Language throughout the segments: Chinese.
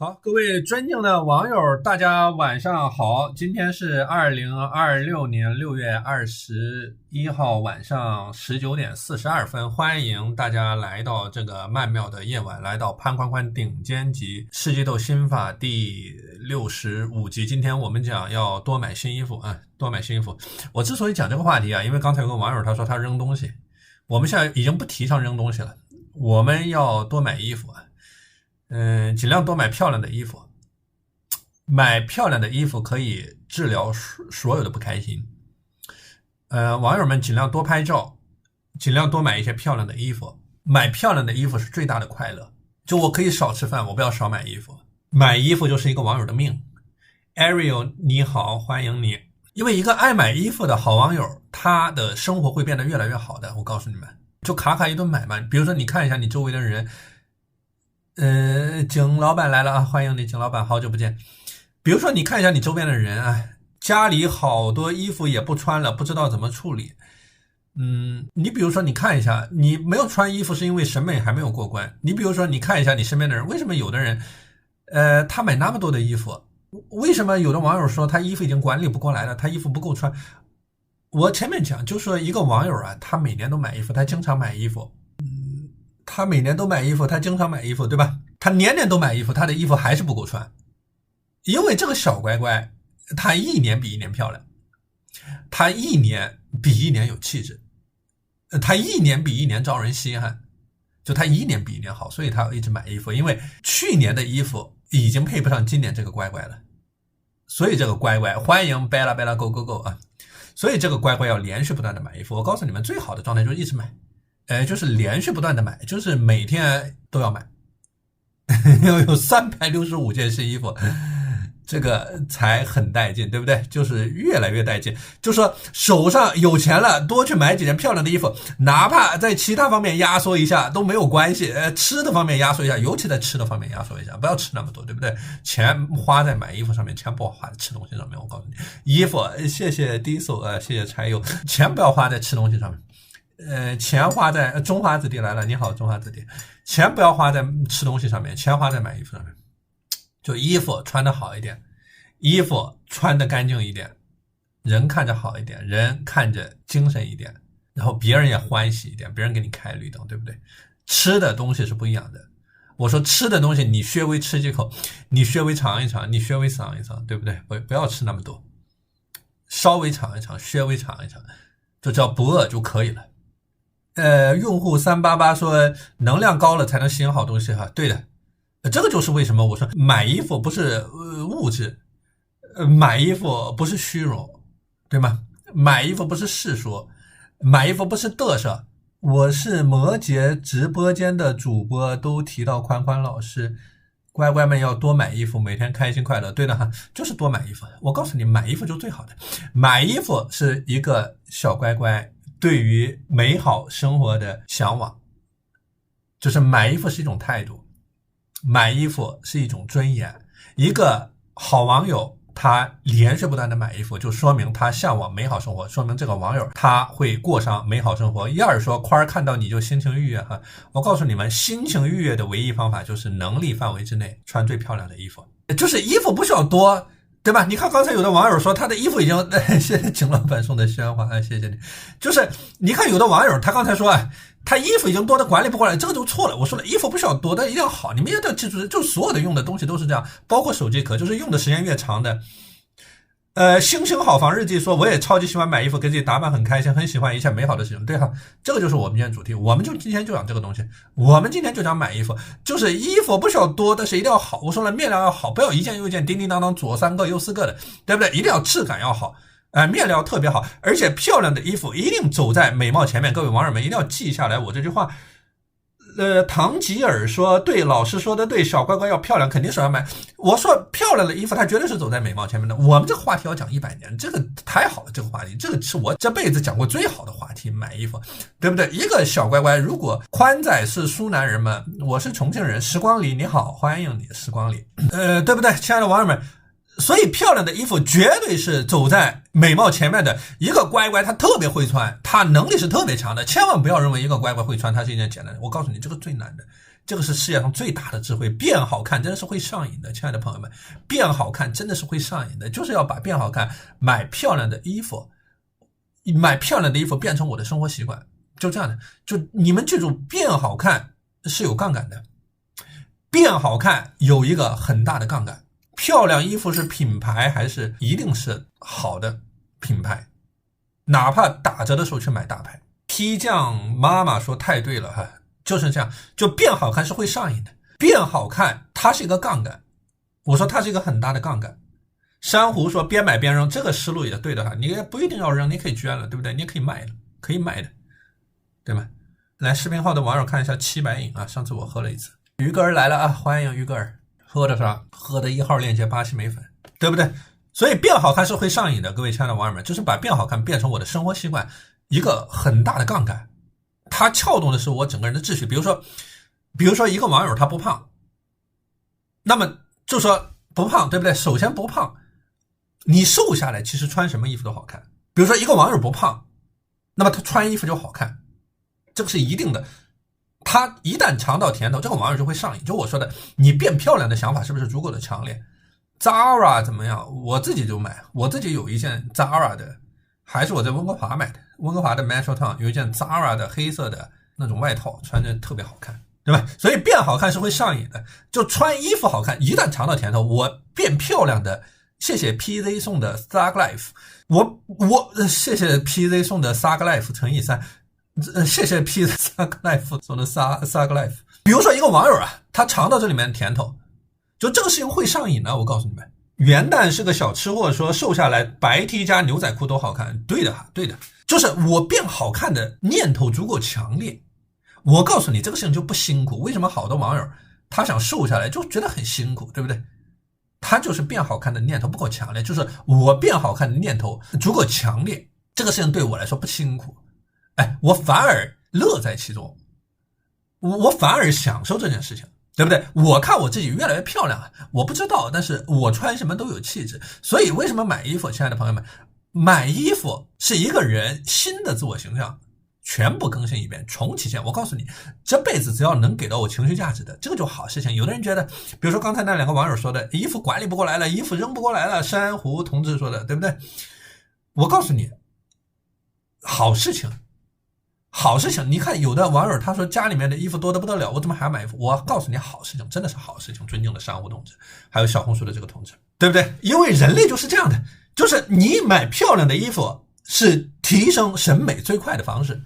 好，各位尊敬的网友，大家晚上好。今天是2026年6月21号晚上19:42，欢迎大家来到这个曼妙的夜晚，来到潘宽宽顶尖级世纪斗心法第65集。今天我们讲要多买新衣服啊，多买新衣服。我之所以讲这个话题啊，因为刚才有个网友他说他扔东西，我们现在已经不提倡扔东西了，我们要多买衣服啊。尽量多买漂亮的衣服，买漂亮的衣服可以治疗所有的不开心。网友们尽量多拍照，尽量多买一些漂亮的衣服。买漂亮的衣服是最大的快乐。就我可以少吃饭，我不要少买衣服。买衣服就是一个网友的命。Ariel 你好，欢迎你。因为一个爱买衣服的好网友，他的生活会变得越来越好的。我告诉你们，就卡一顿买嘛。比如说你看一下你周围的人。景老板来了啊，欢迎你，景老板，好久不见。比如说你看一下你周边的人啊，家里好多衣服也不穿了，不知道怎么处理。你比如说你看一下，你没有穿衣服是因为审美还没有过关。你比如说你看一下你身边的人，为什么有的人他买那么多的衣服，为什么有的网友说他衣服已经管理不过来了，他衣服不够穿。我前面讲就说一个网友啊，他每年都买衣服，他经常买衣服。他每年都买衣服，他经常买衣服，对吧？他年年都买衣服，他的衣服还是不够穿。因为这个小乖乖，他一年比一年漂亮，他一年比一年有气质，他一年比一年招人稀罕，就他一年比一年好，所以他要一直买衣服。因为去年的衣服已经配不上今年这个乖乖了，所以这个乖乖，欢迎 Bella Bella Go Go Go 啊！所以这个乖乖要连续不断的买衣服。我告诉你们，最好的状态就是一直买。就是连续不断的买，就是每天都要买，要有365件新衣服，这个才很带劲，对不对？就是越来越带劲。就说手上有钱了，多去买几件漂亮的衣服，哪怕在其他方面压缩一下都没有关系。吃的方面压缩一下，尤其在吃的方面压缩一下，不要吃那么多，对不对？钱花在买衣服上面，钱不要花在吃东西上面。我告诉你，衣服，谢谢低手谢谢柴油，钱不要花在吃东西上面。钱花在中华子弟来了，你好，中华子弟。钱不要花在吃东西上面，钱花在买衣服上面。就衣服穿得好一点，衣服穿得干净一点，人看着好一点，人看着精神一点，然后别人也欢喜一点，别人给你开绿灯，对不对？吃的东西是不一样的。我说吃的东西，你稍微吃几口，你稍微尝一尝，你稍微尝一尝，对不对？不要吃那么多，稍微尝一尝，稍微尝一尝，就只要不饿就可以了。用户388说能量高了才能吸引好东西哈，对的，这个就是为什么我说买衣服不是物质，买衣服不是虚荣，对吗？买衣服不是世俗，买衣服不是嘚瑟。我是摩羯直播间的主播，都提到宽宽老师，乖乖们要多买衣服，每天开心快乐。对的哈，就是多买衣服。我告诉你，买衣服就是最好的，买衣服是一个小乖乖对于美好生活的向往，就是买衣服是一种态度，买衣服是一种尊严。一个好网友他连续不断的买衣服，就说明他向往美好生活，说明这个网友他会过上美好生活。燕儿说宽儿看到你就心情愉悦哈，我告诉你们，心情愉悦的唯一方法就是能力范围之内穿最漂亮的衣服，就是衣服不需要多，对吧？你看刚才有的网友说他的衣服已经，谢谢景老板送的鲜花，谢谢你。就是你看有的网友他刚才说他衣服已经多的管理不过来，这个就错了。我说了，衣服不需要多，但一定要好。你们一定要记住，就所有的用的东西都是这样，包括手机壳，就是用的时间越长的。星星好房日记说，我也超级喜欢买衣服，给自己打扮很开心，很喜欢一切美好的事情。对哈，这个就是我们今天主题，我们就今天就讲这个东西。我们今天就讲买衣服，就是衣服不需要多，但是一定要好。我说了，面料要好，不要一件又一件叮叮当当左3个右4个的，对不对？一定要质感要好。面料特别好，而且漂亮的衣服一定走在美貌前面。各位网友们一定要记下来我这句话。唐吉尔说，对，老师说的对，小乖乖要漂亮肯定是要买。我说漂亮的衣服它绝对是走在美貌前面的。我们这个话题要讲100年，这个太好了，这个话题，这个是我这辈子讲过最好的话题，买衣服，对不对？一个小乖乖，如果宽仔是苏南人们，我是重庆人，时光里你好，欢迎你，时光里，对不对？亲爱的网友们，所以漂亮的衣服绝对是走在美貌前面的。一个乖乖他特别会穿，他能力是特别强的，千万不要认为一个乖乖会穿他是一件简单的。我告诉你，这个最难的。这个是世界上最大的智慧。变好看真的是会上瘾的，亲爱的朋友们，变好看真的是会上瘾的，就是要把变好看、买漂亮的衣服变成我的生活习惯，就这样的。就你们记住，变好看是有杠杆的，变好看有一个很大的杠杆。漂亮衣服是品牌还是一定是好的品牌，哪怕打折的时候去买大牌。P 酱妈妈说太对了哈，就是这样，就变好看是会上瘾的，变好看它是一个杠杆，我说它是一个很大的杠杆。珊瑚说边买边扔，这个思路也对的哈，你也不一定要扔，你可以捐了，对不对？你也可以卖了，可以卖的，对吗？来，视频号的网友看一下七白饮啊，上次我喝了一次。鱼哥儿来了啊，欢迎鱼哥儿。喝的啥？喝的1号链接巴西莓粉，对不对？所以变好看是会上瘾的，各位亲爱的网友们，就是把变好看变成我的生活习惯，一个很大的杠杆，它撬动的是我整个人的秩序。比如说一个网友他不胖，那么就说不胖，对不对？首先不胖，你瘦下来其实穿什么衣服都好看。比如说一个网友不胖，那么他穿衣服就好看，这个是一定的。他一旦尝到甜头，这个网友就会上瘾。就我说的，你变漂亮的想法是不是足够的强烈？ Zara 怎么样？我自己就买，我自己有一件 Zara 的，还是我在温哥华买的，温哥华的 Metro Town 有一件 Zara 的黑色的那种外套，穿着特别好看，对吧？所以变好看是会上瘾的，就穿衣服好看，一旦尝到甜头，我变漂亮的。谢谢 PZ 送的 Thug Life， 谢谢 PZ 送的 Thug Life 乘以3。谢谢 P Thug Life 送的 Thug Life。 比如说一个网友啊，他尝到这里面的甜头，就这个事情会上瘾的，我告诉你们。元旦是个小吃货说瘦下来白 T 加牛仔裤都好看，对的，就是我变好看的念头足够强烈。我告诉你这个事情就不辛苦，为什么好多网友他想瘦下来就觉得很辛苦，对不对？他就是变好看的念头不够强烈，就是我变好看的念头足够强烈，这个事情对我来说不辛苦。我反而乐在其中，我反而享受这件事情，对不对？我看我自己越来越漂亮啊，我不知道，但是我穿什么都有气质。所以为什么买衣服，亲爱的朋友们，买衣服是一个人新的自我形象全部更新一遍，重启线。我告诉你，这辈子只要能给到我情绪价值的，这个就好事情。有的人觉得，比如说刚才那2个网友说的，衣服管理不过来了，衣服扔不过来了，珊瑚同志说的，对不对？我告诉你，好事情。你看有的网友他说家里面的衣服多得不得了，我怎么还要买衣服？我告诉你，好事情，真的是好事情。尊敬的珊瑚同志，还有小红书的这个同志，对不对？因为人类就是这样的，就是你买漂亮的衣服是提升审美最快的方式，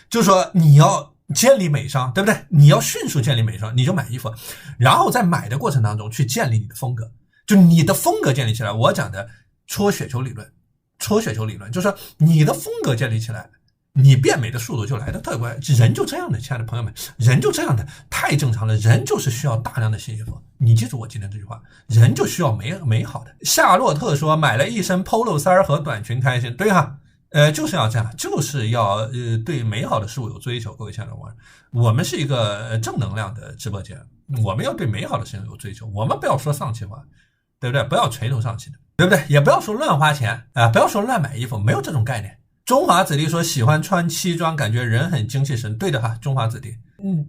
就是说你要建立美商，对不对？你要迅速建立美商，你就买衣服，然后在买的过程当中去建立你的风格，就你的风格建立起来。我讲的戳雪球理论就是说你的风格建立起来，你变美的速度就来得特快。人就这样的，亲爱的朋友们，人就这样的，太正常了。人就是需要大量的新衣服，你记住我今天这句话，人就需要美好的。夏洛特说买了一身 polo 衫和短裙开心，对哈，就是要这样，就是要对美好的事物有追求。各位亲爱的网友，我们是一个正能量的直播间，我们要对美好的事情有追求，我们不要说丧气话，对不对？不要垂头丧气的，对不对？也不要说乱花钱啊，不要说乱买衣服，没有这种概念。中华子弟说喜欢穿西装，感觉人很精气神，对的哈，中华子弟。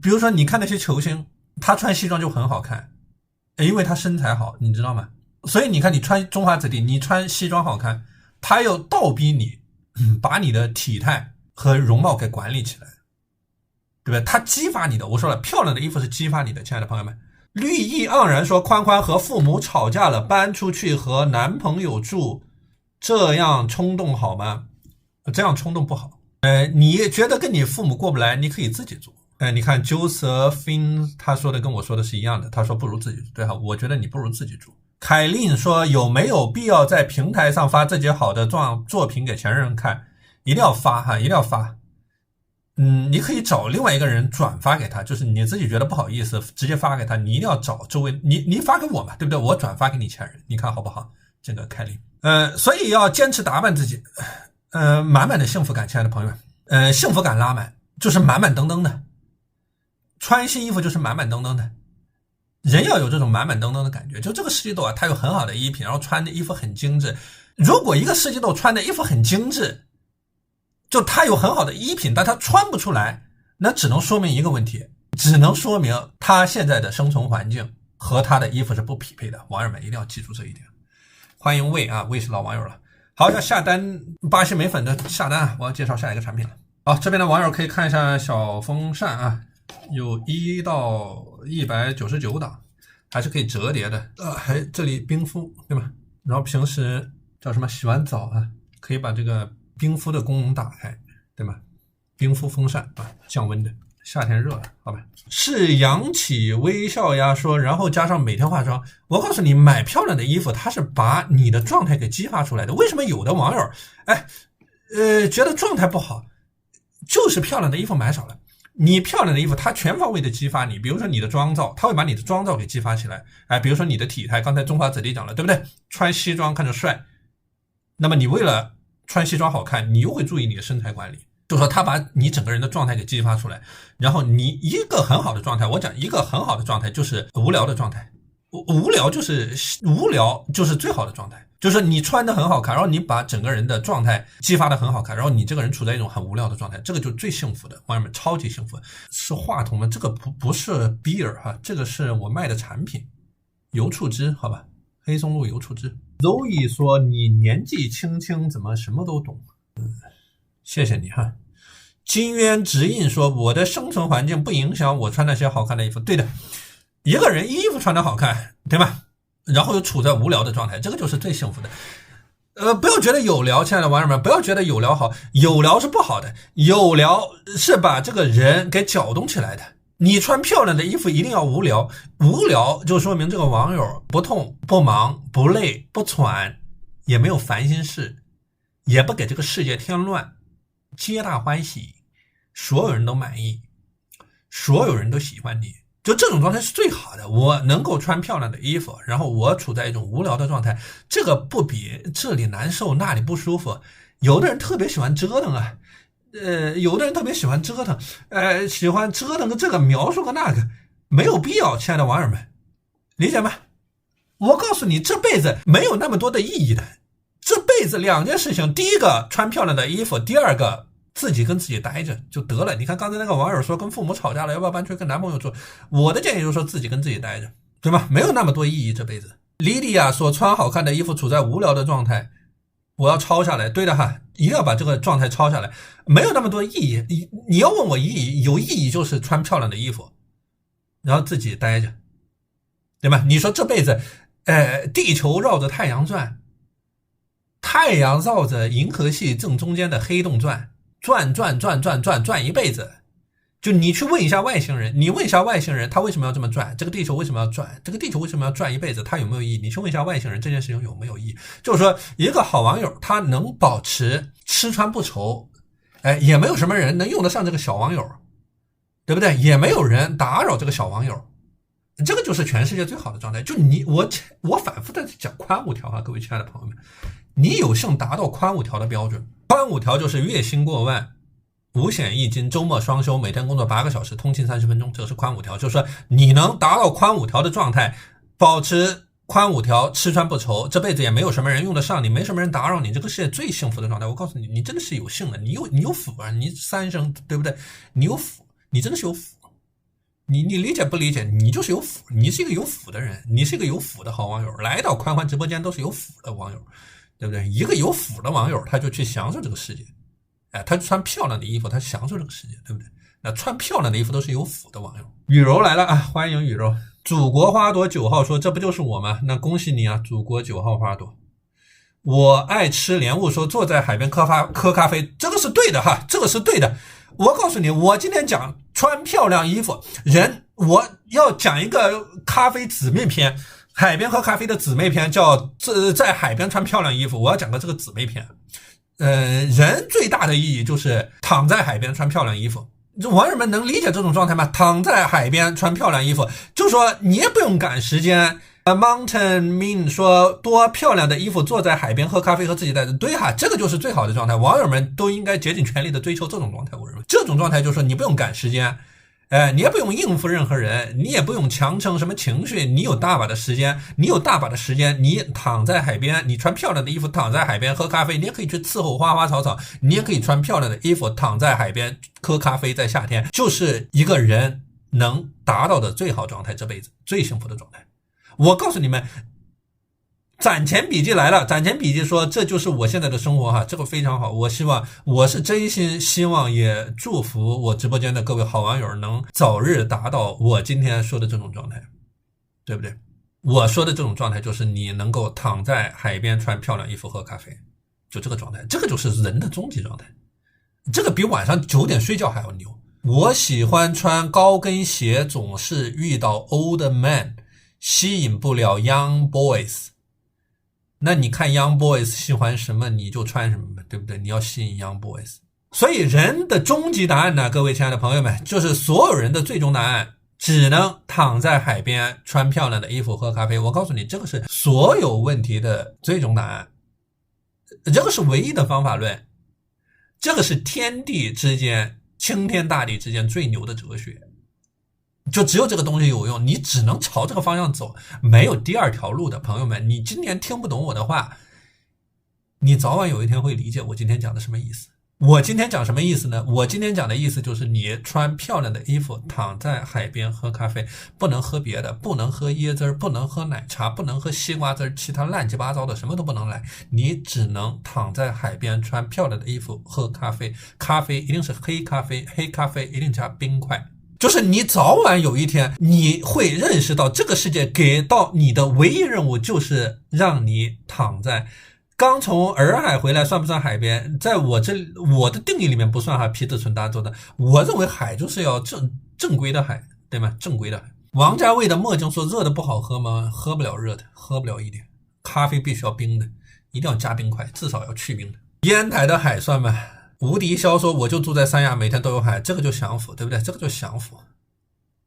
比如说你看那些球星，他穿西装就很好看，因为他身材好，你知道吗？所以你看你穿中华子弟，你穿西装好看，他又倒逼你把你的体态和容貌给管理起来，对不对？他激发你的，我说了，漂亮的衣服是激发你的，亲爱的朋友们。绿意盎然说宽宽和父母吵架了，搬出去和男朋友住，这样冲动好吗？这样冲动不好。你觉得跟你父母过不来，你可以自己住。你看 Josephine 他说的跟我说的是一样的，他说不如自己住，对哈，我觉得你不如自己住。凯琳说有没有必要在平台上发自己好的作品给前任看？一定要发哈，一定要发。你可以找另外一个人转发给他，就是你自己觉得不好意思直接发给他，你一定要找周围，你发给我嘛，对不对？我转发给你前任，你看好不好？这个凯琳，所以要坚持打扮自己，满满的幸福感，亲爱的朋友们，幸福感拉满，就是满满登登的，穿新衣服就是满满登登的，人要有这种满满登登的感觉。就这个四季豆啊，它有很好的衣品，然后穿的衣服很精致。如果一个四季豆穿的衣服很精致，就他有很好的衣品，但他穿不出来，那只能说明一个问题，只能说明他现在的生存环境和他的衣服是不匹配的。网友们一定要记住这一点。欢迎魏啊，魏是老网友了。好，要下单巴西美粉的下单啊，我要介绍下一个产品了。好，这边的网友可以看一下小风扇啊，有1到199档，还是可以折叠的。还这里冰敷，对吧？然后平时叫什么洗完澡啊，可以把这个冰敷的功能打开，对吗？冰敷风扇啊，降温的。夏天热了，好吧。是扬起微笑呀说，然后加上每天化妆。我告诉你，买漂亮的衣服，它是把你的状态给激发出来的。为什么有的网友，觉得状态不好，就是漂亮的衣服买少了。你漂亮的衣服，它全方位的激发你。比如说你的妆造，它会把你的妆造给激发起来。比如说你的体态，刚才中华子弟讲了，对不对？穿西装看着帅，那么你为了穿西装好看，你又会注意你的身材管理。就是说他把你整个人的状态给激发出来，然后你一个很好的状态，我讲一个很好的状态就是无聊的状态，无聊就是最好的状态，就是你穿的很好看，然后你把整个人的状态激发的很好看，然后你这个人处在一种很无聊的状态，这个就最幸福的，网友们超级幸福。是话筒吗？这个不是 beer 哈，这个是我卖的产品，油醋汁，好吧，黑松露油醋汁。Zoe 说你年纪轻轻怎么什么都懂？谢谢你哈。金渊直印说我的生存环境不影响我穿那些好看的衣服。对的，一个人衣服穿得好看，对吧？然后又处在无聊的状态，这个就是最幸福的。不要觉得有聊，亲爱的网友们，不要觉得有聊好，有聊是不好的，有聊是把这个人给搅动起来的。你穿漂亮的衣服一定要无聊，无聊就说明这个网友不痛不忙不累不喘，也没有烦心事，也不给这个世界添乱，皆大欢喜，所有人都满意，所有人都喜欢你，就这种状态是最好的。我能够穿漂亮的衣服，然后我处在一种无聊的状态，这个不比这里难受那里不舒服。有的人特别喜欢折腾啊，有的人特别喜欢折腾，喜欢折腾个这个描述个那个，没有必要，亲爱的网友们，理解吗？我告诉你，这辈子没有那么多的意义的。这辈子2件事情，第一个穿漂亮的衣服，第二个自己跟自己待着就得了。你看刚才那个网友说跟父母吵架了，要不要搬出去跟男朋友住？我的建议就是说自己跟自己待着，对吧？没有那么多意义这辈子。莉莉娅说穿好看的衣服处在无聊的状态，我要抄下来。对的哈，一定要把这个状态抄下来，没有那么多意义。你要问我意义，有意义就是穿漂亮的衣服，然后自己待着，对吧？你说这辈子地球绕着太阳转，太阳绕着银河系正中间的黑洞转一辈子。就你去问一下外星人，你问一下外星人他为什么要这么转，这个地球为什么要转，这个地球为什么要转一辈子，它有没有意义？你去问一下外星人这件事情有没有意义。就是说一个好网友他能保持吃穿不愁，也没有什么人能用得上这个小网友，对不对？也没有人打扰这个小网友，这个就是全世界最好的状态。就我反复的讲宽5条啊，各位亲爱的朋友们，你有幸达到宽5条的标准。宽5条就是月薪过万，5险1金，周末双休，每天工作8个小时，通勤30分钟，这是宽5条。就是说你能达到宽5条的状态，保持宽5条，吃穿不愁，这辈子也没有什么人用得上你，没什么人打扰你，这个世界最幸福的状态。我告诉你，你真的是有幸的，你有福啊，你3生，对不对？你有福，你真的是有福。你理解不理解？你就是有福，你是一个有福的人，你是一个有福的好网友，来到宽宽直播间都是有福的网友，对不对？一个有福的网友，他就去享受这个世界，他穿漂亮的衣服，他享受这个世界，对不对？那穿漂亮的衣服都是有福的网友。雨柔来了啊，欢迎雨柔。祖国花朵9号说，这不就是我吗？那恭喜你啊，祖国9号花朵。我爱吃莲雾说，坐在海边喝咖啡，这个是对的哈，这个是对的。我告诉你，我今天讲穿漂亮衣服人，我要讲一个咖啡姊妹篇，海边喝咖啡的姊妹篇，叫在海边穿漂亮衣服。我要讲个这个姊妹篇。人最大的意义就是躺在海边穿漂亮衣服。网友们能理解这种状态吗？躺在海边穿漂亮衣服，就说你也不用赶时间。Mountain Min 说，多漂亮的衣服，坐在海边喝咖啡和自己带着，对哈，这个就是最好的状态。网友们都应该竭尽全力的追求这种状态。我认为这种状态就是说你不用赶时间，你也不用应付任何人，你也不用强撑什么情绪，你有大把的时间，你躺在海边，你穿漂亮的衣服躺在海边喝咖啡，你也可以去伺候花花草草，你也可以穿漂亮的衣服躺在海边喝咖啡，在夏天，就是一个人能达到的最好状态，这辈子最幸福的状态。我告诉你们，攒钱笔记来了，攒钱笔记说这就是我现在的生活哈，这个非常好。我是真心希望也祝福我直播间的各位好网友能早日达到我今天说的这种状态，对不对？我说的这种状态就是你能够躺在海边穿漂亮衣服喝咖啡，就这个状态，这个就是人的终极状态，这个比晚上9点睡觉还要牛。我喜欢穿高跟鞋，总是遇到 old man， 吸引不了 young boys。那你看 Young Boys 喜欢什么你就穿什么，对不对？你要吸引 Young Boys。 所以人的终极答案呢，各位亲爱的朋友们，就是所有人的最终答案只能躺在海边穿漂亮的衣服喝咖啡。我告诉你，这个是所有问题的最终答案，这个是唯一的方法论，这个是天地之间青天大地之间最牛的哲学，就只有这个东西有用，你只能朝这个方向走，没有第二条路的。朋友们，你今天听不懂我的话，你早晚有一天会理解我今天讲的什么意思。我今天讲什么意思呢？我今天讲的意思就是你穿漂亮的衣服躺在海边喝咖啡，不能喝别的，不能喝椰汁，不能喝奶茶，不能喝西瓜汁，其他乱七八糟的什么都不能来，你只能躺在海边穿漂亮的衣服喝咖啡，咖啡一定是黑咖啡，黑咖啡一定加冰块。就是你早晚有一天你会认识到，这个世界给到你的唯一任务就是让你躺在刚从洱海回来，算不算海边？在我的定义里面不算哈，皮特纯达州的。我认为海就是要正规的海，对吗？正规的海。王家卫的墨镜说热的不好喝吗？喝不了热的，喝不了一点。咖啡必须要冰的，一定要加冰块，至少要去冰的。烟台的海算吗？无敌枭说我就住在三亚，每天都有海，这个就享福，对不对？这个就享福。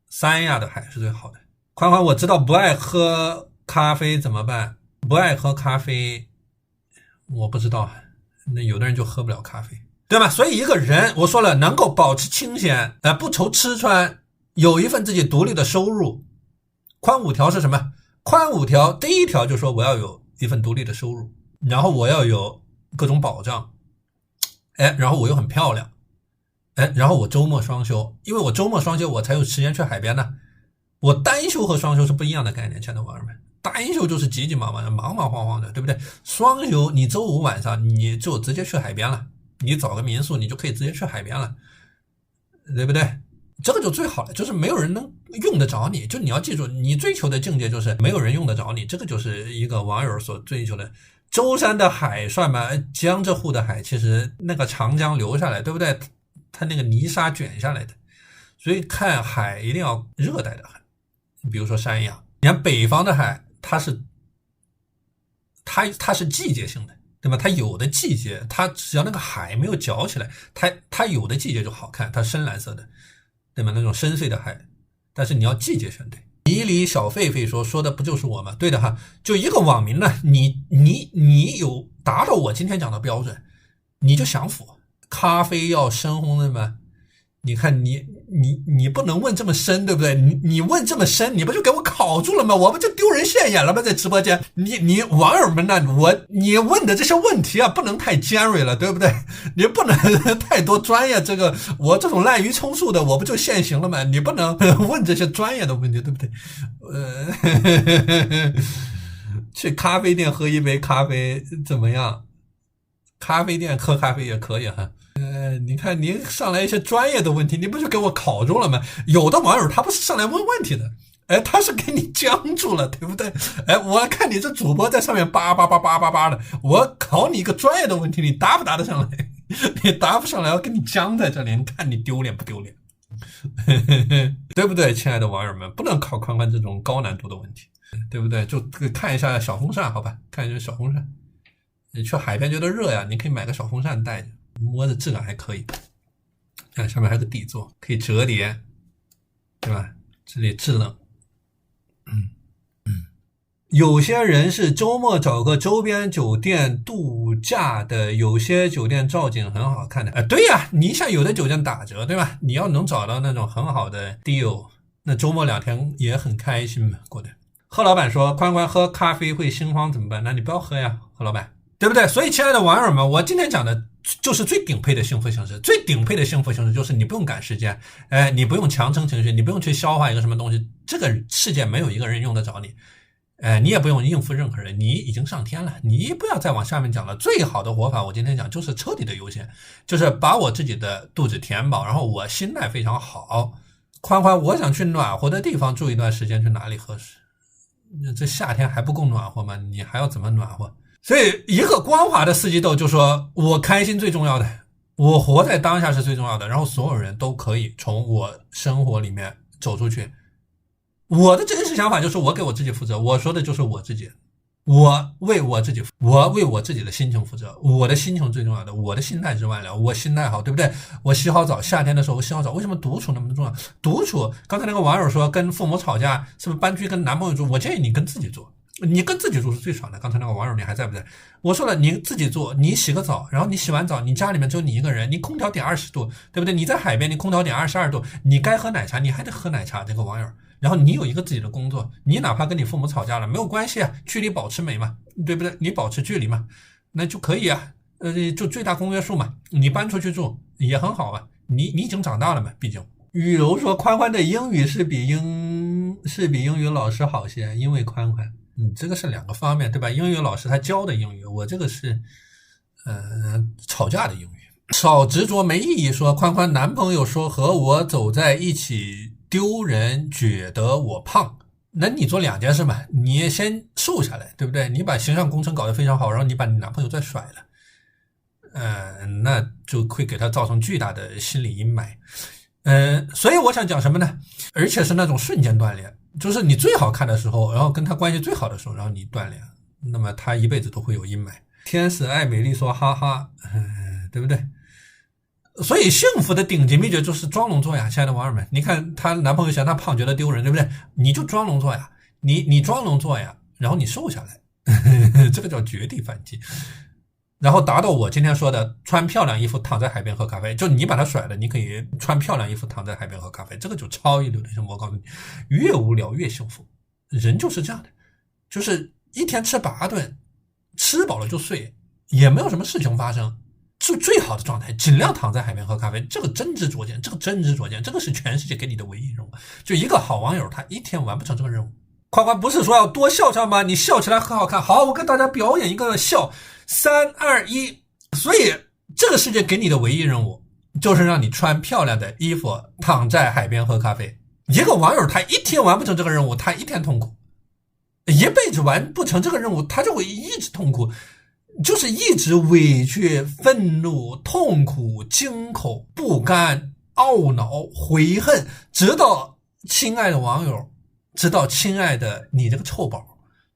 三亚的海是最好的。宽宽，我知道不爱喝咖啡怎么办？不爱喝咖啡我不知道，那有的人就喝不了咖啡，对吧？所以一个人我说了，能够保持清闲，不愁吃穿，有一份自己独立的收入。宽5条是什么？宽5条第一条就说我要有一份独立的收入，然后我要有各种保障，然后我又很漂亮，然后我周末双休，因为我周末双休我才有时间去海边呢。我单休和双休是不一样的概念，亲爱的网友们。单休就是急急忙忙的，忙忙慌慌的，对不对？双休你周5晚上你就直接去海边了，你找个民宿你就可以直接去海边了，对不对？这个就最好了，就是没有人能用得着你，就你要记住，你追求的境界就是没有人用得着你，这个就是一个网友所追求的。舟山的海算吗？江浙沪的海其实那个长江流下来，对不对？它那个泥沙卷下来的，所以看海一定要热带的海，比如说山阳。你看北方的海，它是季节性的，对吧？它有的季节，它只要那个海没有搅起来，它有的季节就好看，它深蓝色的，对吧？那种深邃的海，但是你要季节选对。迷离小狒狒说的不就是我吗？对的哈，就一个网民呢，你有达到我今天讲的标准，你就享福。咖啡要深烘的吗？你看你不能问这么深，对不对？你问这么深，你不就给我考住了吗？我不就丢人现眼了吗？在直播间，你网友们呢？你问的这些问题啊，不能太尖锐了，对不对？你不能太多专业，这个我这种滥竽充数的，我不就现行了吗？你不能问这些专业的问题，对不对？去咖啡店喝一杯咖啡怎么样？咖啡店喝咖啡也可以哈。你看您上来一些专业的问题，你不就给我考住了吗？有的网友他不是上来问问题的，他是给你僵住了，对不对？我看你这主播在上面叭叭叭叭叭叭的，我考你一个专业的问题，你答不答得上来？你答不上来，我给你僵在这里，你看你丢脸不丢脸？对不对，亲爱的网友们？不能考宽宽这种高难度的问题，对不对？就看一下小风扇，好吧？看一下小风扇。你去海边觉得热呀，你可以买个小风扇带着，摸着质感还可以。看上面还有个底座，可以折叠，对吧？这里制冷。有些人是周末找个周边酒店度假的，有些酒店造景很好看的。对呀，你像有的酒店打折，对吧？你要能找到那种很好的 deal， 那周末2天也很开心嘛，过得。贺老板说宽宽喝咖啡会心慌怎么办？那你不要喝呀，贺老板，对不对？所以亲爱的网友们，我今天讲的就是最顶配的幸福形式。最顶配的幸福形式就是你不用赶时间，你不用强撑情绪，你不用去消化一个什么东西，这个世界没有一个人用得着你。你也不用应付任何人，你已经上天了，你不要再往下面讲了。最好的活法我今天讲就是彻底的悠闲，就是把我自己的肚子填饱，然后我心态非常好。宽宽，我想去暖和的地方住一段时间，去哪里合适？这夏天还不够暖和吗？你还要怎么暖和？所以一个光滑的四季豆就说，我开心最重要的，我活在当下是最重要的，然后所有人都可以从我生活里面走出去。我的真实想法就是我给我自己负责，我说的就是我自己，我为我自己的心情负责，我的心情最重要的，我的心态之万了，我心态好，对不对？我洗好澡，夏天的时候我洗好澡，为什么独处那么重要？独处，刚才那个网友说跟父母吵架，是不是搬去跟男朋友住？我建议你跟自己住，你跟自己住是最爽的。刚才那个网友你还在不在？我说了，你自己住，你洗个澡，然后你洗完澡，你家里面只有你一个人，你空调点20度，对不对？你在海边，你空调点22度，你该喝奶茶，你还得喝奶茶。这个网友。然后你有一个自己的工作，你哪怕跟你父母吵架了没有关系啊，距离保持美嘛，对不对？你保持距离嘛，那就可以啊，就最大公约数嘛，你搬出去住也很好啊，你已经长大了嘛，毕竟。雨柔说宽宽的英语是比英语老师好些，因为宽宽，这个是2个方面，对吧？英语老师他教的英语，我这个是吵架的英语。少执着没意义说宽宽男朋友说和我走在一起丢人，觉得我胖，那你做2件事嘛，你先瘦下来，对不对？你把形象工程搞得非常好，然后你把你男朋友再甩了，那就会给他造成巨大的心理阴霾。所以我想讲什么呢？而且是那种瞬间锻炼，就是你最好看的时候，然后跟他关系最好的时候，然后你锻炼，那么他一辈子都会有阴霾。天使爱美丽说哈哈，对不对？所以幸福的顶级秘诀就是装聋作哑，亲爱的网友们，你看她男朋友嫌她胖觉得丢人，对不对？你就装聋作哑，你装聋作哑，然后你瘦下来，这个叫绝地反击，然后达到我今天说的穿漂亮衣服躺在海边喝咖啡，就你把他甩了，你可以穿漂亮衣服躺在海边喝咖啡，这个就超一流的生活。我告诉你，越无聊越幸福，人就是这样的，就是一天吃8顿，吃饱了就睡，也没有什么事情发生，是最好的状态，尽量躺在海边喝咖啡，这个真知灼见，这个是全世界给你的唯一任务。就一个好网友，他一天完不成这个任务。宽宽不是说要多笑笑吗？你笑起来很好看。好，我跟大家表演一个笑，3、2、1。所以这个世界给你的唯一任务就是让你穿漂亮的衣服，躺在海边喝咖啡。一个网友他一天完不成这个任务，他一天痛苦；一辈子完不成这个任务，他就会一直痛苦。就是一直委屈、愤怒、痛苦、惊恐、不甘、懊恼、悔恨，直到亲爱的网友，直到亲爱的你这个臭宝，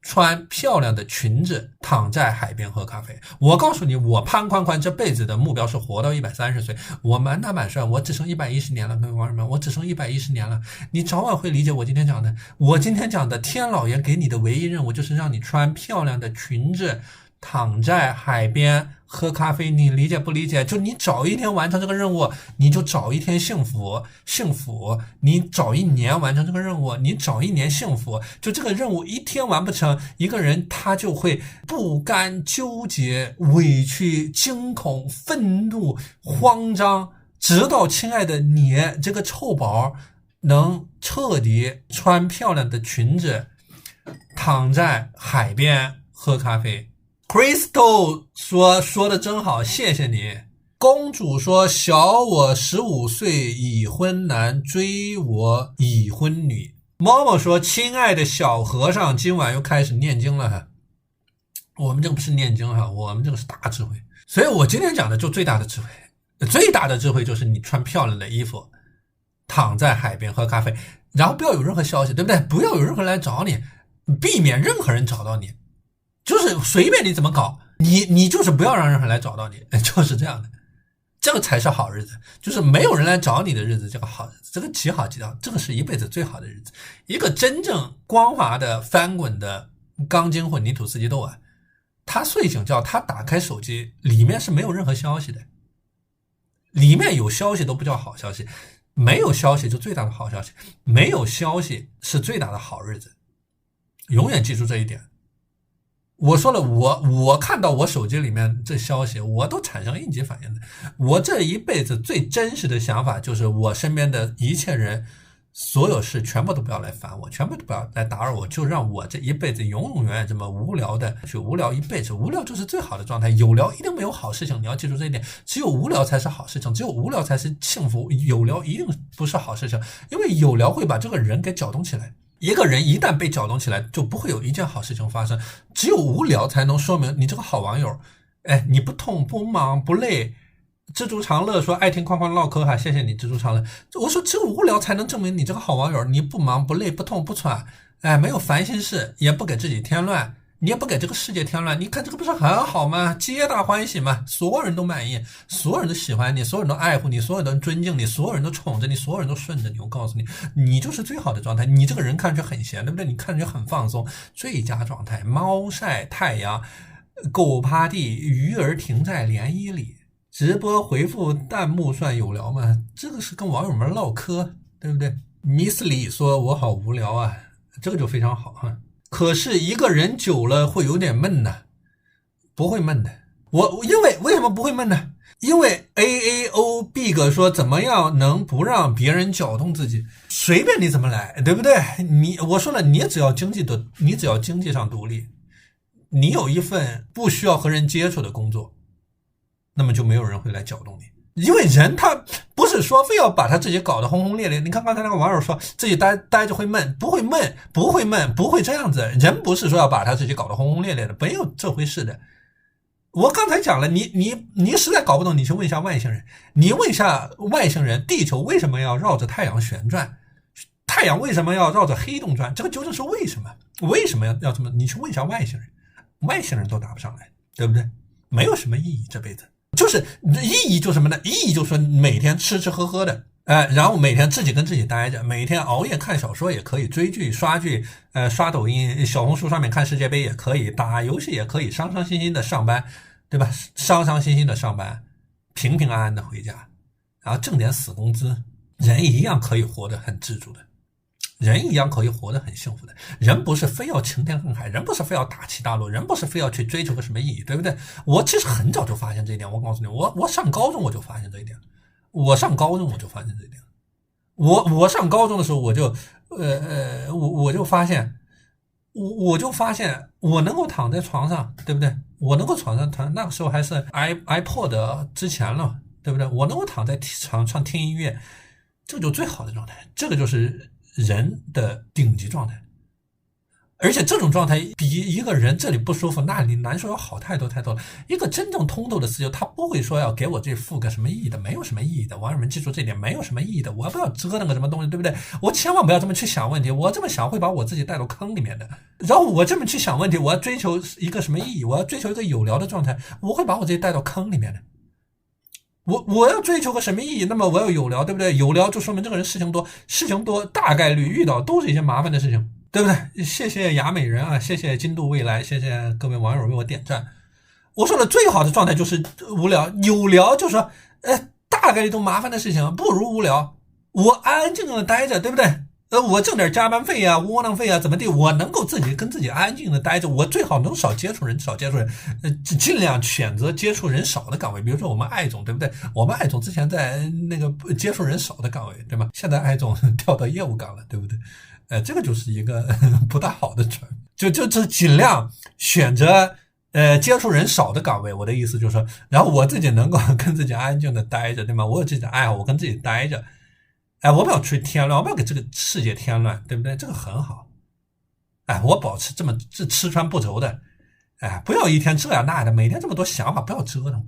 穿漂亮的裙子躺在海边喝咖啡。我告诉你，我潘宽宽这辈子的目标是活到130岁，我满打满算我只剩110年了，各位网友们，我只剩110年了。你早晚会理解我今天讲的。我今天讲的天老爷给你的唯一任务就是让你穿漂亮的裙子躺在海边喝咖啡，你理解不理解？就你早一天完成这个任务，你就早一天幸福；你早1年完成这个任务，你早1年幸福。就这个任务一天完不成，一个人他就会不甘、纠结、委屈、惊恐、愤怒、慌张，直到亲爱的你这个臭宝能彻底穿漂亮的裙子躺在海边喝咖啡。Crystal 说的真好，谢谢你。公主说小我15岁，已婚男追我已婚女。猫猫说亲爱的小和尚今晚又开始念经了哈。我们这个不是念经哈，我们这个是大智慧。所以我今天讲的就最大的智慧，最大的智慧就是你穿漂亮的衣服躺在海边喝咖啡，然后不要有任何消息，对不对？不要有任何人来找你，避免任何人找到你，就是随便你怎么搞，你就是不要让任何人来找到你，就是这样的。这个才是好日子，就是没有人来找你的日子，这个好日子，这个极好，这个是一辈子最好的日子。一个真正光滑的翻滚的钢筋混凝土四季豆啊，他睡醒觉，他打开手机，里面是没有任何消息的，里面有消息都不叫好消息，没有消息就最大的好消息，没有消息是最大的好日子，永远记住这一点。我说了，我看到我手机里面这消息，我都产生应激反应的。我这一辈子最真实的想法就是，我身边的一切人，所有事全部都不要来烦我，全部都不要来打扰我，就让我这一辈子永永远远这么无聊的去无聊一辈子。无聊就是最好的状态，有聊一定没有好事情，你要记住这一点。只有无聊才是好事情，只有无聊才是幸福，有聊一定不是好事情，因为有聊会把这个人给搅动起来。一个人一旦被搅动起来，就不会有一件好事情发生。只有无聊才能说明你这个好网友，哎，你不痛不忙不累。知足常乐说爱听框框唠嗑哈，谢谢你知足常乐。我说只有无聊才能证明你这个好网友，你不忙不累不痛不喘，哎，没有烦心事，也不给自己添乱，你也不给这个世界添乱，你看这个不是很好吗？皆大欢喜嘛，所有人都满意，所有人都喜欢你，所有人都爱护你，所有人都尊敬你，所有人都宠着你，所有人都顺着你。我告诉你，你就是最好的状态。你这个人看上去很闲，对不对？你看上去很放松，最佳状态。猫晒太阳，狗趴地，鱼儿停在涟漪里。直播回复弹幕算有聊吗？这个是跟网友们唠嗑，对不对？Miss 李说我好无聊啊，这个就非常好哈。可是一个人久了会有点闷呢，不会闷的。因为什么不会闷呢？因为 AAO Big 说怎么样能不让别人搅动自己，随便你怎么来，对不对？我说了，你只要经济上独立，你有一份不需要和人接触的工作，那么就没有人会来搅动你。因为人他不是说非要把他自己搞得轰轰烈烈。你看刚才那个网友说自己待着会闷，不会闷，不会这样子。人不是说要把他自己搞得轰轰烈烈的，没有这回事的。我刚才讲了，你实在搞不懂，你去问一下外星人。你问一下外星人，地球为什么要绕着太阳旋转？太阳为什么要绕着黑洞转？这个究竟是为什么？为什么要这么？你去问一下外星人，外星人都答不上来，对不对？没有什么意义，这辈子。就是意义就是什么呢？意义就是每天吃吃喝喝的，然后每天自己跟自己待着，每天熬夜看小说也可以，追剧刷剧，刷抖音，小红书上面看世界杯也可以，打游戏也可以，伤伤心心的上班，对吧？伤伤心心的上班，平平安安的回家，然后挣点死工资，人一样可以活得很自主的。人一样可以活得很幸福的。人不是非要晴天恨海，人不是非要大起大落，人不是非要去追求个什么意义，对不对？我其实很早就发现这一点。我告诉你，我上高中我就发现这一点。我上高中的时候我就发现我能够躺在床上，对不对？我能够躺，那个时候还是 iPod 之前了，对不对？我能够躺在床上听音乐，这个就是最好的状态，这个就是人的顶级状态。而且这种状态比一个人这里不舒服那里难受要好太多太多了。一个真正通透的思维，他不会说要给我这赋个什么意义的，没有什么意义的。网友们记住这点，没有什么意义的。我不要折腾个什么东西，对不对？我千万不要这么去想问题，我这么想会把我自己带到坑里面的。然后我这么去想问题，我要追求一个什么意义，我要追求一个有聊的状态，我会把我自己带到坑里面的。我要追求个什么意义？那么我要有聊，对不对？有聊就说明这个人事情多，大概率遇到都是一些麻烦的事情，对不对？谢谢雅美人啊，谢谢金度未来，谢谢各位网友为我点赞。我说的最好的状态就是无聊，有聊就是说，大概率都麻烦的事情，不如无聊。我安安静静的待着，对不对？我挣点加班费啊，窝囊费啊，怎么地？我能够自己跟自己安静的待着，我最好能少接触人，尽量选择接触人少的岗位。比如说我们艾总，对不对？我们艾总之前在那个接触人少的岗位，对吧？现在艾总调到业务岗了，对不对？这个就是一个不大好的转，就尽量选择接触人少的岗位。我的意思就是说，然后我自己能够跟自己安静的待着，对吗？我有自己的爱好，我跟自己待着。我不要去添乱，我不要给这个世界添乱，对不对？这个很好。我保持这吃穿不愁的，不要一天这样那的，每天这么多想法，不要折腾，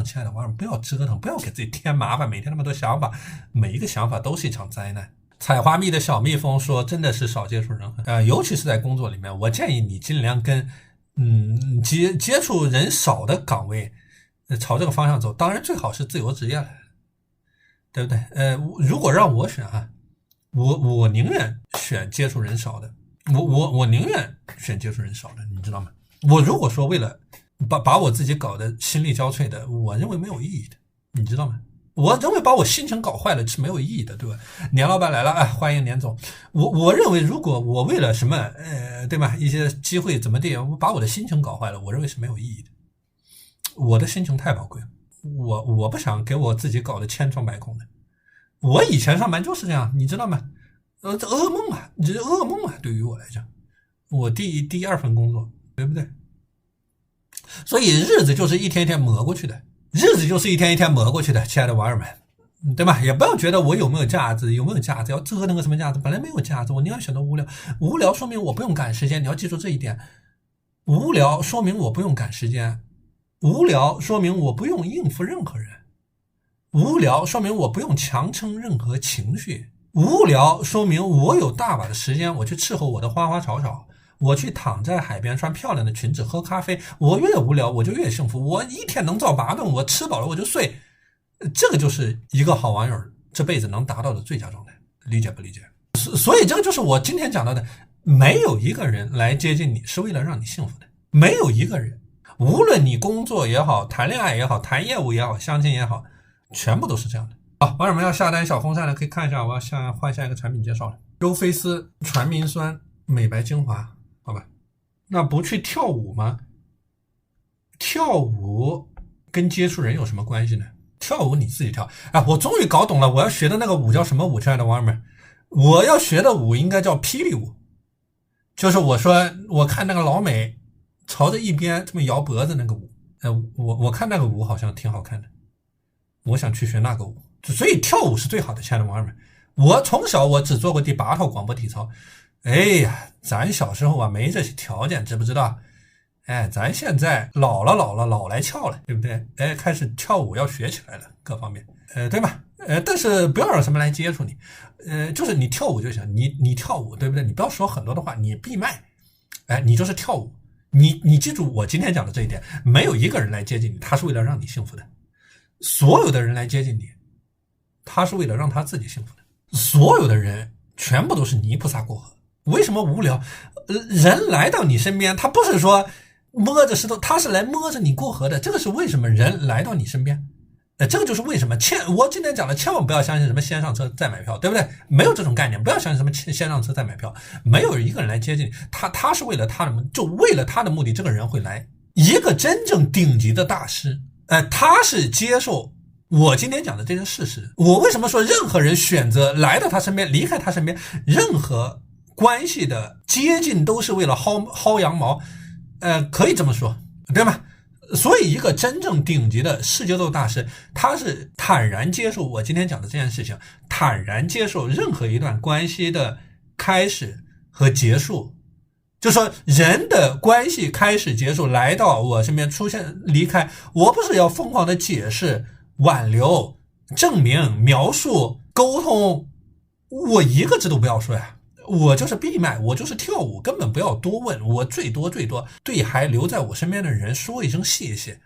亲爱的网友们，不要折腾，不要给自己添麻烦，每天那么多想法，每一个想法都是一场灾难。采花蜜的小蜜蜂说，真的是少接触人，尤其是在工作里面，我建议你尽量跟接触人少的岗位朝这个方向走，当然最好是自由职业了。对不对？如果让我选我宁愿选接触人少的，我宁愿选接触人少的，你知道吗？我如果说为了把我自己搞得心力交瘁的，我认为没有意义的，你知道吗？我认为把我心情搞坏了是没有意义的，对吧？年老板来了，哎，欢迎年总。我认为，如果我为了什么，对吧？一些机会怎么地，我把我的心情搞坏了，我认为是没有意义的。我的心情太宝贵了，我不想给我自己搞得千疮百孔的。我以前上班就是这样，你知道吗？这噩梦啊，这是噩梦啊！对于我来讲，我第二份工作，对不对？所以日子就是一天一天磨过去的。日子就是一天一天磨过去的，亲爱的网友们，对吧？也不要觉得我有没有价值，有没有价值，要折腾个什么价值，本来没有价值，我宁愿选择无聊。无聊说明我不用赶时间，你要记住这一点。无聊说明我不用赶时间，无聊说明我不用应付任何人，无聊说明我不用强撑任何情绪，无聊说明我有大把的时间我去伺候我的花花草草，我去躺在海边穿漂亮的裙子喝咖啡，我越无聊我就越幸福，我一天能造8顿，我吃饱了我就睡。这个就是一个好网友这辈子能达到的最佳状态，理解不理解？所以这个就是我今天讲到的，没有一个人来接近你是为了让你幸福的，没有一个人，无论你工作也好，谈恋爱也好，谈业务也好，相亲也好，全部都是这样的。好，网友们要下单小风扇的可以看一下，我要换下一个产品介绍了，柔菲斯传明酸美白精华，好吧？那不去跳舞吗？跳舞跟接触人有什么关系呢？跳舞你自己跳。啊，我终于搞懂了，我要学的那个舞叫什么舞？亲爱的网友们，我要学的舞应该叫霹雳舞。就是我说我看那个老美朝着一边这么摇脖子那个舞，我看那个舞好像挺好看的，我想去学那个舞。所以跳舞是最好的，亲爱的网友们。我从小我只做过第8套广播体操。哎呀，咱小时候啊没这些条件，知不知道？哎，咱现在老来俏了，对不对？哎，开始跳舞要学起来了，各方面，对吧？但是不要让什么来接触你，就是你跳舞就行，你跳舞，对不对？你不要说很多的话，你闭麦，哎，你就是跳舞，你记住我今天讲的这一点，没有一个人来接近你，他是为了让你幸福的，所有的人来接近你，他是为了让他自己幸福的，所有的人全部都是泥菩萨过河。为什么无聊？人来到你身边，他不是说摸着石头，他是来摸着你过河的。这个是为什么人来到你身边。这个就是为什么我今天讲的，千万不要相信什么先上车再买票，对不对？没有这种概念，不要相信什么先上车再买票，没有一个人来接近他是为了他的，就为了他的目的，这个人会来。一个真正顶级的大师，他是接受我今天讲的这些事实。我为什么说任何人选择来到他身边，离开他身边，任何关系的接近都是为了薅羊毛，可以这么说，对吗？所以一个真正顶级的世界斗大师，他是坦然接受我今天讲的这件事情，坦然接受任何一段关系的开始和结束。就说人的关系开始结束，来到我身边出现离开，我不是要疯狂的解释、挽留、证明、描述、沟通，我一个字都不要说呀。我就是闭麦，我就是跳舞，根本不要多问，我最多对还留在我身边的人说一声谢谢，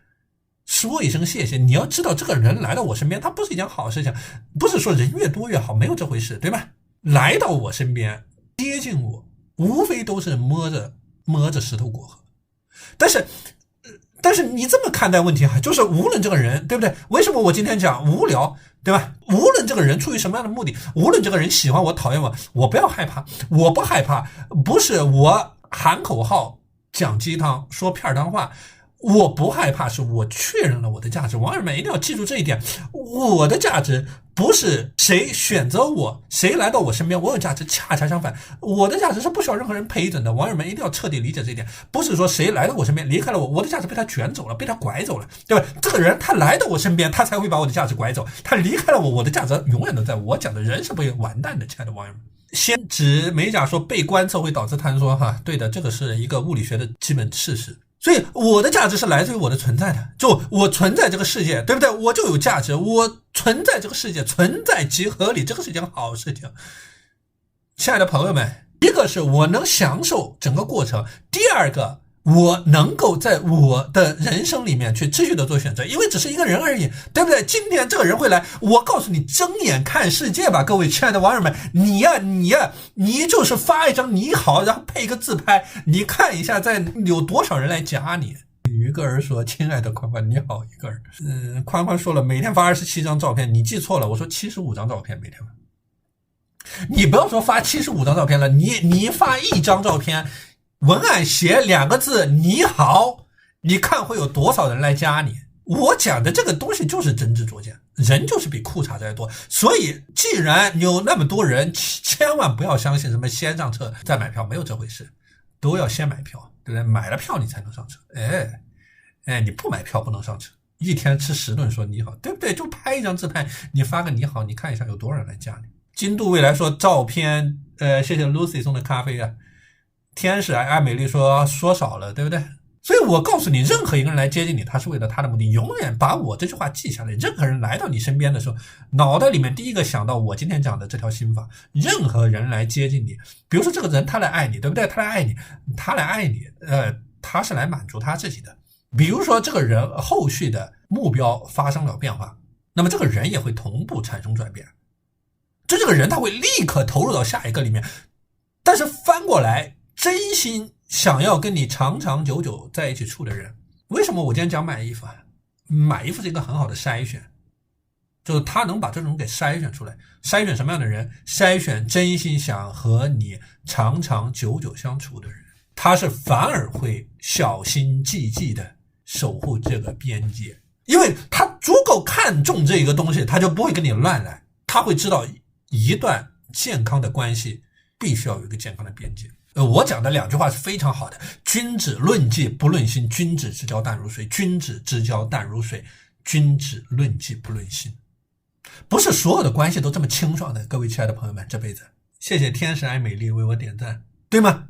说一声谢谢。你要知道这个人来到我身边，他不是一件好事情，不是说人越多越好，没有这回事，对吧？来到我身边接近我，无非都是摸着石头过河。但是你这么看待问题就是无论这个人，对不对？为什么我今天讲无聊，对吧？无论这个人出于什么样的目的，无论这个人喜欢我讨厌我，我不要害怕，我不害怕，不是我喊口号讲鸡汤说片汤话，我不害怕，是我确认了我的价值。网友们一定要记住这一点，我的价值不是谁选择我，谁来到我身边我有价值，恰恰相反，我的价值是不需要任何人陪准的。网友们一定要彻底理解这一点，不是说谁来到我身边离开了我的价值被他卷走了，被他拐走了，对吧？这个人他来到我身边，他才会把我的价值拐走，他离开了我的价值永远都在。我讲的人是不会完蛋的，亲爱的网友们。先指美甲说被观测会导致坍缩对的，这个是一个物理学的基本事实。所以我的价值是来自于我的存在的，就我存在这个世界，对不对？我就有价值，我存在这个世界，存在即合理，这个是一件好事情。亲爱的朋友们，一个是我能享受整个过程，第二个我能够在我的人生里面去持续的做选择，因为只是一个人而已，对不对？今天这个人会来，我告诉你，睁眼看世界吧，各位亲爱的网友们，你就是发一张你好，然后配一个自拍，你看一下在有多少人来加你。于个儿说：“亲爱的宽宽，你好，于个儿。宽宽说了，每天发27张照片，你记错了，我说75张照片每天。你不要说发75张照片了，你发一张照片。”文案写2个字你好，你看会有多少人来加你。我讲的这个东西就是真知灼见，人就是比裤衩再多，所以既然有那么多人，千万不要相信什么先上车再买票，没有这回事，都要先买票，对不对？买了票你才能上车。你不买票不能上车，一天吃10顿说你好，对不对？就拍一张自拍，你发个你好，你看一下有多少人来加你。金度未来说照片，谢谢 Lucy 送的咖啡啊。天使爱美丽说少了，对不对？所以我告诉你，任何一个人来接近你，他是为了他的目的，永远把我这句话记下来。任何人来到你身边的时候，脑袋里面第一个想到我今天讲的这条心法。任何人来接近你，比如说这个人他来爱你，对不对？他来爱你，他是来满足他自己的。比如说这个人后续的目标发生了变化，那么这个人也会同步产生转变。这个人他会立刻投入到下一个里面，但是翻过来，真心想要跟你长长久久在一起处的人，为什么我今天讲买衣服啊？买衣服是一个很好的筛选，就是他能把这种给筛选出来。筛选什么样的人？筛选真心想和你长长久久相处的人，他是反而会小心翼翼的守护这个边界，因为他足够看重这个东西，他就不会跟你乱来。他会知道一段健康的关系必须要有一个健康的边界。我讲的2句话是非常好的，君子论迹不论心，君子之交淡如水，君子之交淡如水，君子论迹不论心。不是所有的关系都这么清爽的，各位亲爱的朋友们，这辈子谢谢天使爱美丽为我点赞，对吗？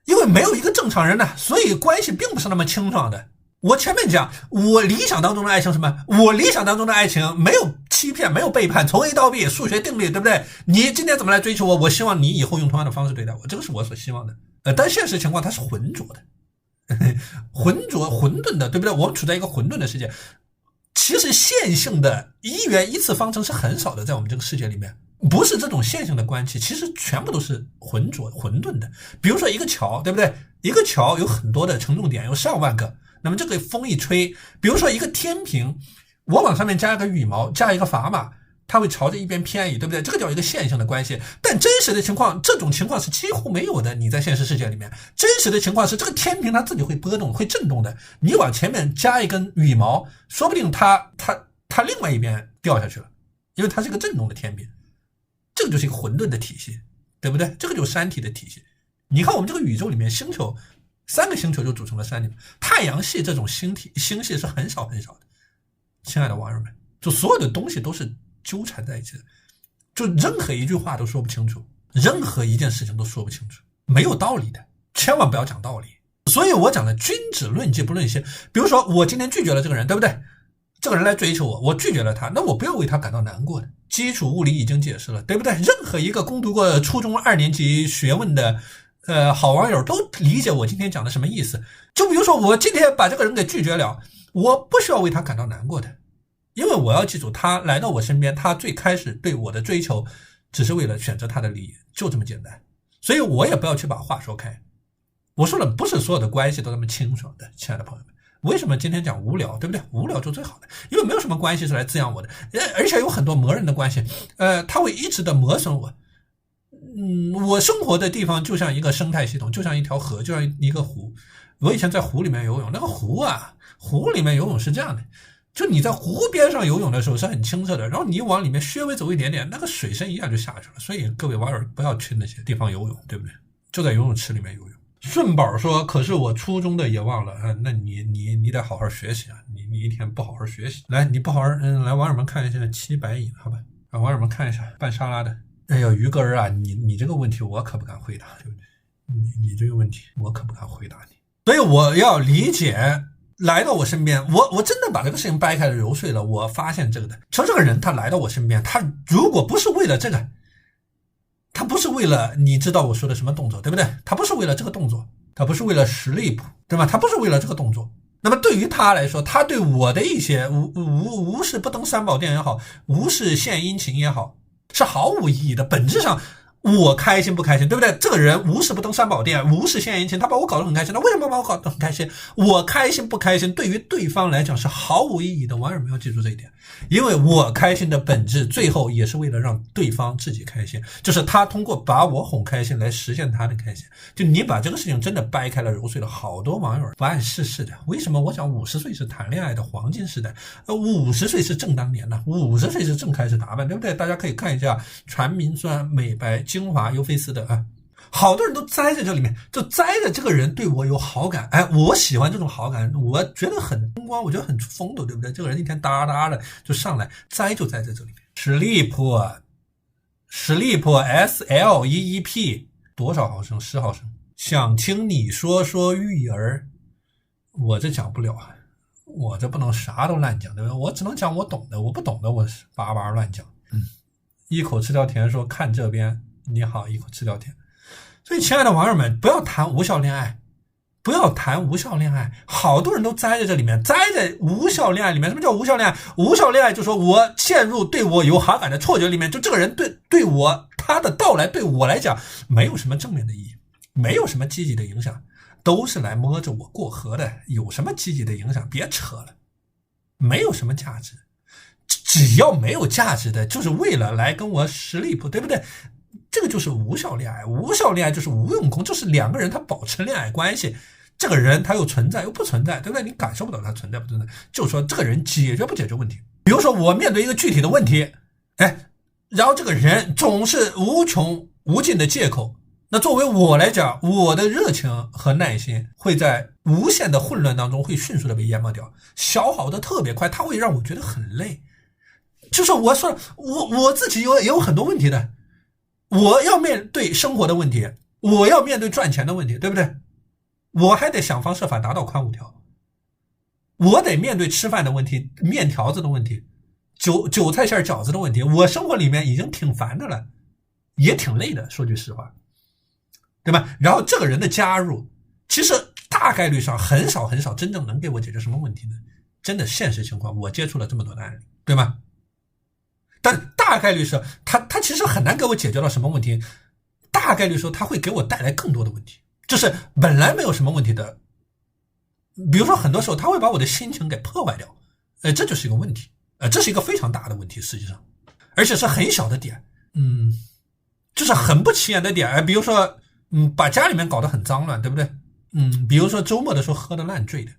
因为没有一个正常人呢，所以关系并不是那么清爽的。我前面讲我理想当中的爱情什么？我理想当中的爱情没有欺骗，没有背叛，从 A 到 B， 数学定律，对不对？你今天怎么来追求我，我希望你以后用同样的方式对待我，这个是我所希望的。但现实情况它是浑浊的，浑沌的，对不对？我们处在一个混沌的世界。其实线性的1元1次方程是很少的，在我们这个世界里面，不是这种线性的关系，其实全部都是浑沌的。比如说一个桥，对不对？一个桥有很多的承重点，有上万个。那么这个风一吹，比如说一个天平，我往上面加一个羽毛，加一个砝码，它会朝着一边偏移，对不对？这个叫一个线性的关系。但真实的情况，这种情况是几乎没有的。你在现实世界里面，真实的情况是这个天平它自己会波动，会震动的。你往前面加一根羽毛，说不定它另外一边掉下去了，因为它是一个震动的天平。这个就是一个混沌的体系，对不对？这个就是三体的体系。你看我们这个宇宙里面星球，3个星球就组成了3体，太阳系这种星系是很少很少的。亲爱的网友们，就所有的东西都是纠缠在一起的，就任何一句话都说不清楚，任何一件事情都说不清楚，没有道理的，千万不要讲道理。所以我讲的君子论迹不论心。比如说我今天拒绝了这个人，对不对？这个人来追求我，我拒绝了他，那我不要为他感到难过的。基础物理已经解释了，对不对？任何一个攻读过初中2年级学问的好网友都理解我今天讲的什么意思。就比如说我今天把这个人给拒绝了，我不需要为他感到难过的，因为我要记住，他来到我身边，他最开始对我的追求只是为了选择他的利益，就这么简单。所以我也不要去把话说开。我说了，不是所有的关系都那么清爽的，亲爱的朋友们。为什么今天讲无聊，对不对？无聊就最好的，因为没有什么关系是来滋养我的，而且有很多磨人的关系，它会一直的磨损我。我生活的地方就像一个生态系统，就像一条河，就像一个湖。我以前在湖里面游泳，那个湖里面游泳是这样的，就你在湖边上游泳的时候是很清澈的，然后你往里面稍微走一点点，那个水深一下就下去了。所以各位网友不要去那些地方游泳，对不对？就在游泳池里面游泳。顺宝说，可是我初中的也忘了，那你得好好学习啊，你一天不好好学习，来你不好好来网友们看一下700亿，好吧，让网友们看一下拌沙拉的。哎呦，于哥儿啊，你这个问题我可不敢回答，对不对？你这个问题我可不敢回答你，所以我要理解来到我身边，我真的把这个事情掰开了揉碎了，我发现这个的，说这个人他来到我身边，他如果不是为了这个，他不是为了你知道我说的什么动作，对不对？他不是为了这个动作，他不是为了实力谱，对吧？他不是为了这个动作。那么对于他来说，他对我的一些无事不登三宝殿也好，无事献殷勤也好，是毫无意义的。本质上我开心不开心，对不对？这个人无事不登三宝殿，无事献殷勤，他把我搞得很开心，那为什么把我搞得很开心？我开心不开心对于对方来讲是毫无意义的。网友们要记住这一点，因为我开心的本质最后也是为了让对方自己开心，就是他通过把我哄开心来实现他的开心。就你把这个事情真的掰开了揉碎了，好多网友不谙世事的。为什么我讲50岁是谈恋爱的黄金时代，50岁是正当年呢，50岁是正开始打扮，对不对？大家可以看一下传明酸、美白、精华、尤菲斯的啊，好多人都栽在这里面，就栽着这个人对我有好感，哎，我喜欢这种好感，我觉得很风光，我觉得很风度，对不对？这个人一天哒哒的就上来，栽就栽在这里面。Sleep SLEEP 多少毫升？10毫升。想听你说说育儿，我这讲不了啊，我这不能啥都乱讲，对不对？我只能讲我懂的，我不懂的我叭叭乱讲。一口吃掉甜说看这边，你好，一口吃掉甜。所以亲爱的网友们，不要谈无效恋爱，不要谈无效恋爱，好多人都栽在这里面，栽在无效恋爱里面。什么叫无效恋爱？无效恋爱就是说我陷入对我有好感的错觉里面，就这个人对我他的到来对我来讲没有什么正面的意义，没有什么积极的影响，都是来摸着我过河的，有什么积极的影响？别扯了，没有什么价值。只要没有价值的，就是为了来跟我sleep，对不对？这个就是无效恋爱。无效恋爱就是无用功，就是两个人他保持恋爱关系，这个人他又存在又不存在，对不对？你感受不到他存在不存在，就说这个人解决不解决问题。比如说我面对一个具体的问题，然后这个人总是无穷无尽的借口，那作为我来讲，我的热情和耐心会在无限的混乱当中会迅速的被淹没掉，消耗的特别快，它会让我觉得很累。就是我说我自己也有很多问题的，我要面对生活的问题，我要面对赚钱的问题，对不对？我还得想方设法达到宽5条，我得面对吃饭的问题，面条子的问题，韭菜馅饺子的问题，我生活里面已经挺烦的了，也挺累的，说句实话，对吧？然后这个人的加入，其实大概率上很少真正能给我解决什么问题呢？真的现实情况，我接触了这么多的案例，对吗？但大概率是他其实很难给我解决到什么问题，大概率说他会给我带来更多的问题，就是本来没有什么问题的，比如说很多时候他会把我的心情给破坏掉，这就是一个问题，这是一个非常大的问题，实际上，而且是很小的点，就是很不起眼的点，比如说把家里面搞得很脏乱，对不对？比如说周末的时候喝得烂醉的，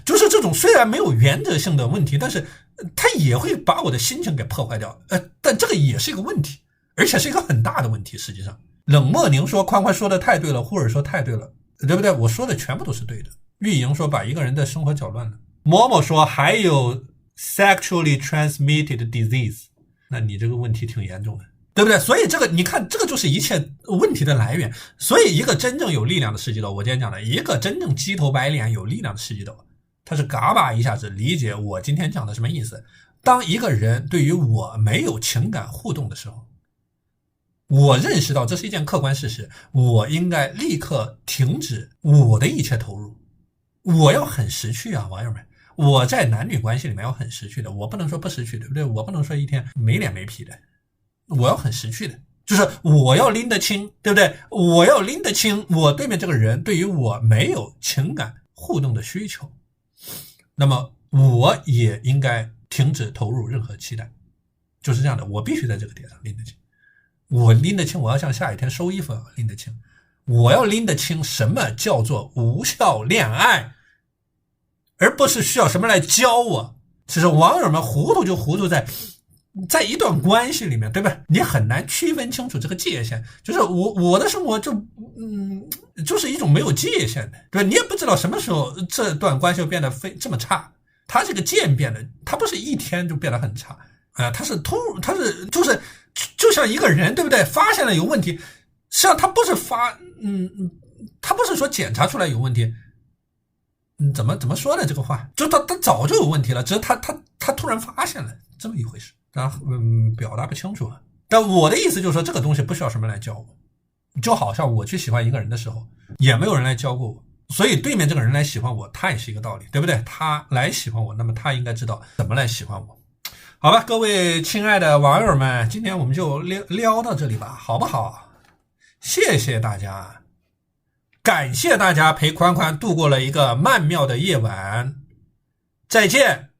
就是这种虽然没有原则性的问题，但是它也会把我的心情给破坏掉，但这个也是一个问题，而且是一个很大的问题。实际上，冷漠宁说宽宽说的太对了，忽尔说太对了，对不对？我说的全部都是对的。玉莹说把一个人的生活搅乱了。某某说还有 sexually transmitted disease， 那你这个问题挺严重的，对不对？所以这个你看，这个就是一切问题的来源。所以一个真正有力量的世纪豆，我今天讲的一个真正鸡头白脸有力量的世纪豆，他是嘎巴一下子理解我今天讲的什么意思。当一个人对于我没有情感互动的时候，我认识到这是一件客观事实，我应该立刻停止我的一切投入。我要很识趣啊，网友们，我在男女关系里面要很识趣的，我不能说不识趣，对不对？我不能说一天没脸没皮的，我要很识趣的，就是我要拎得清，对不对？我要拎得清我对面这个人对于我没有情感互动的需求，那么我也应该停止投入任何期待，就是这样的，我必须在这个点上拎得清。我拎得清，我要像下雨天收衣服拎得清，我要拎得清什么叫做无效恋爱，而不是需要什么来教我。其实网友们糊涂就糊涂在一段关系里面，对吧？你很难区分清楚这个界限，就是我的生活就是一种没有界限的，对吧？你也不知道什么时候这段关系变得这么差，它这个渐变的，它不是一天就变得很差啊，它是就像一个人，对不对？发现了有问题，实际上他不是他不是说检查出来有问题，怎么说呢？这个话就他早就有问题了，只是他突然发现了这么一回事，当然表达不清楚啊。但我的意思就是说，这个东西不需要什么来教我，就好像我去喜欢一个人的时候，也没有人来教过我，所以对面这个人来喜欢我，他也是一个道理，对不对？他来喜欢我，那么他应该知道怎么来喜欢我。好吧，各位亲爱的网友们，今天我们就聊到这里吧，好不好？谢谢大家，感谢大家陪宽宽度过了一个曼妙的夜晚，再见。